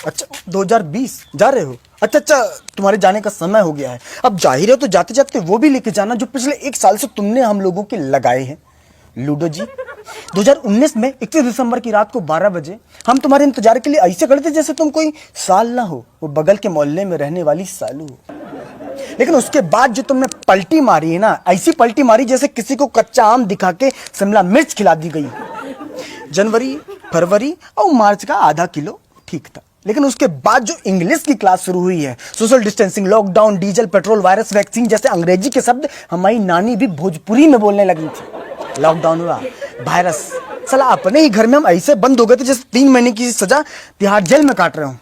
अच्छा 2020 जा रहे हो? अच्छा, तुम्हारे जाने का समय हो गया है। अब जाहिर है तो जाते जाते वो भी लेके जाना जो पिछले 1 साल से तुमने हम लोगों के लगाए हैं। लूडो जी, 2019 में 31 दिसंबर की रात को 12 बजे हम तुम्हारे इंतजार के लिए ऐसे खड़े थे जैसे तुम कोई साल ना हो, वो बगल के मोहल्ले में रहने वाली सालू हो। लेकिन उसके बाद जो तुमने पलटी मारी है ना, ऐसी पलटी मारी जैसे किसी को कच्चा आम दिखा के शिमला मिर्च खिला दी गई। जनवरी, फरवरी और मार्च का आधा किलो ठीक था, लेकिन उसके बाद जो इंग्लिश की क्लास शुरू हुई है, social distancing, lockdown, diesel, petrol, virus, vaccine जैसे अंग्रेजी के शब्द हमारी नानी भी भोजपुरी में बोलने लगी थी। लॉकडाउन हुआ, वायरस, साला अपने ही घर में हम ऐसे बंद हो गए थे जैसे 3 महीने की सजा तिहाड़ जेल में काट रहे हो।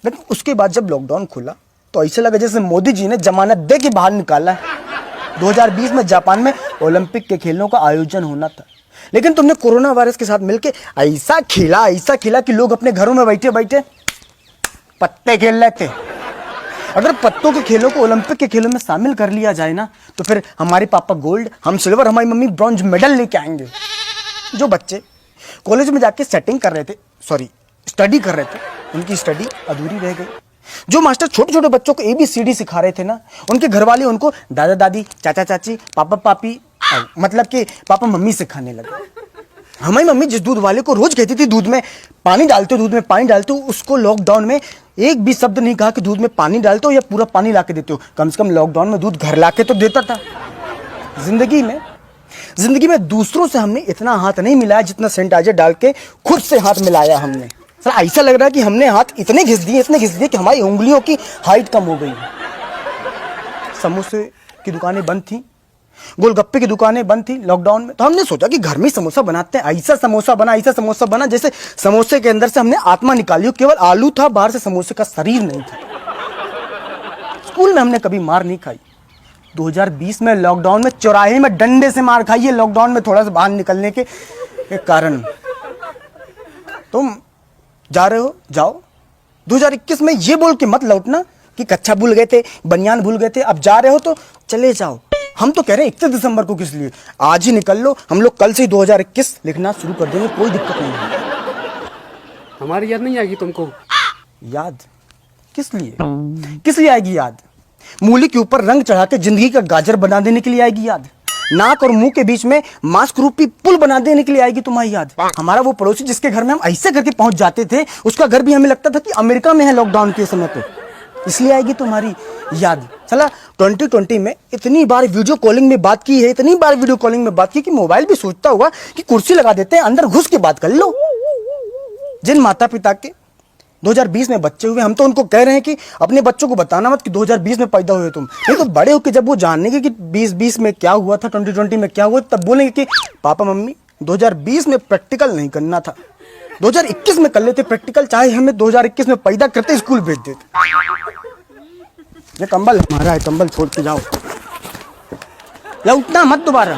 लेकिन उसके बाद जब लॉकडाउन खुला तो ऐसे लगा जैसे मोदी जी ने जमानत दे के बाहर निकाला है। 2020 में जापान में ओलंपिक के खेलों का आयोजन होना था, लेकिन तुमने कोरोना वायरस के साथ मिलकर ऐसा खेला कि लोग अपने घरों में बैठे बैठे पत्ते खेल रहे थे। अगर पत्तों के खेलों को ओलंपिक के खेलों में शामिल कर लिया जाए ना, तो फिर हमारे पापा गोल्ड, हम सिल्वर, हमारी मम्मी ब्रॉन्ज मेडल लेके आएंगे। जो बच्चे कॉलेज में जाके स्टडी कर रहे थे, उनकी स्टडी अधूरी रह गई। जो मास्टर छोटे छोटे बच्चों को ABCD सिखा रहे थे ना, उनके घर वाले उनको दादा दादी, चाचा चाची, पापा पापी, मतलब कि पापा मम्मी सिखाने लगे। हमारी मम्मी जिस दूध वाले को रोज कहती थी दूध में पानी डालते हो, उसको लॉकडाउन में एक भी शब्द नहीं कहा कि दूध में पानी डालते हो या पूरा पानी ला के देते हो। कम से कम लॉकडाउन में दूध घर ला के तो देता था। जिंदगी में दूसरों से हमने इतना हाथ नहीं मिलाया जितना सैनिटाइजर डाल के खुद से हाथ मिलाया हमने। सर ऐसा लग रहा है कि हमने हाथ इतने घिस दिए कि हमारी उंगलियों की हाइट कम हो गई। समोसे की दुकानें बंद थी, गोलगप्पे की दुकानें बंद थी लॉकडाउन में, तो हमने सोचा कि घर में समोसा बनाते हैं। ऐसा समोसा बना जैसे समोसे के अंदर से हमने आत्मा निकाली हो, केवल आलू था, बाहर से समोसे का शरीर नहीं था। स्कूल में हमने कभी मार नहीं खाई। 2020 में लॉकडाउन में चौराहे में डंडे से मार खाई है, लॉकडाउन में थोड़ा सा बाहर निकलने के कारण। तुम जा रहे हो, जाओ। 2021 में ये बोल के मत लौटना कि कच्छा भूल गए थे, बनियान भूल गए थे। अब जा रहे हो तो चले जाओ। हम तो कह रहे हैं 31 दिसंबर को किस लिए, आज ही निकल लो। हम लोग कल से ही 2021 लिखना शुरू कर देंगे, कोई दिक्कत नहीं है। हमारी याद नहीं आएगी तुमको? याद किस लिए आएगी याद? मूली के ऊपर रंग चढ़ा के जिंदगी का गाजर बना देने के लिए आएगी याद? नाक और मुंह के बीच में मास्क रूपी पुल बना देने के लिए आएगी तुम्हारी याद? हमारा वो पड़ोसी जिसके घर में हम ऐसे करके पहुंच जाते थे, उसका घर भी हमें लगता था कि अमेरिका में है लॉकडाउन के समय पे, इसलिए आएगी तुम्हारी याद? चला 2020 में इतनी बार वीडियो कॉलिंग में बात की है, कि मोबाइल भी सोचता हुआ कि कुर्सी लगा देते हैं, अंदर घुस के बात कर लो। जिन माता पिता के 2020 में बच्चे हुए, हम तो उनको कह रहे हैं कि अपने बच्चों को बताना मत कि 2020 में पैदा हुए तुम। नहीं तो बड़े होकर जब वो जानेंगे कि 2020 में क्या हुआ था, 2020 में क्या हुआ, तब बोलेंगे कि पापा मम्मी 2020 में प्रैक्टिकल नहीं करना था, 2021 में कर लेते प्रैक्टिकल, चाहे हमें 2021 में पैदा करते स्कूल भेज देते। ये कंबल हमारा है, कंबल छोड़ के जाओ, लौटना मत दोबारा।